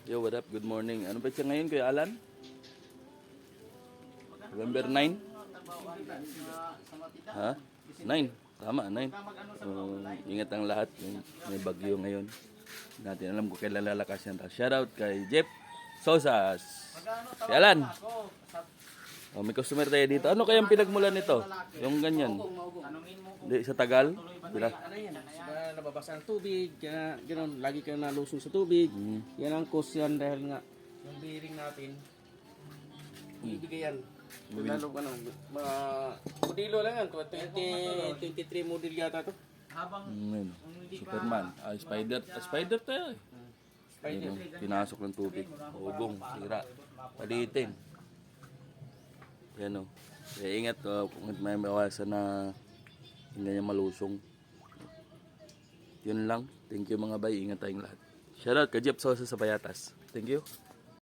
Yo, what up? Good morning. Ano ba siya ngayon, Kuya Alan? November 9? Ha? 9. Tama, 9. So, ingat ang lahat. May bagyo ngayon. Hindi natin alam kung kailan lalakas yan. Shoutout kay Jeff Sosas. Kuya Alan. Oh, may customer tayo dito. Ano kayang pinagmulan nito? Yung ganyan. Hindi, sa Tagal? Bila? Ano yan? Nababasa ng tubig, kaya gano'n, lagi kayo nalusong sa tubig. Yan ang cause yan dahil nga yung bearing natin, ibigay yan. Lalo ano, mga modelo lang yan, 23 model yata to. Superman. Spider tayo eh. Ayun, pinasok ng tubig. Ubong, sira. Palitin. Yan o. Kaya ingat kung may mawasan na hindi niya malusong. Yun lang. Thank you mga bay. Ingat tayong lahat. Shoutout ka Jeff Sosa sa Payatas. Thank you.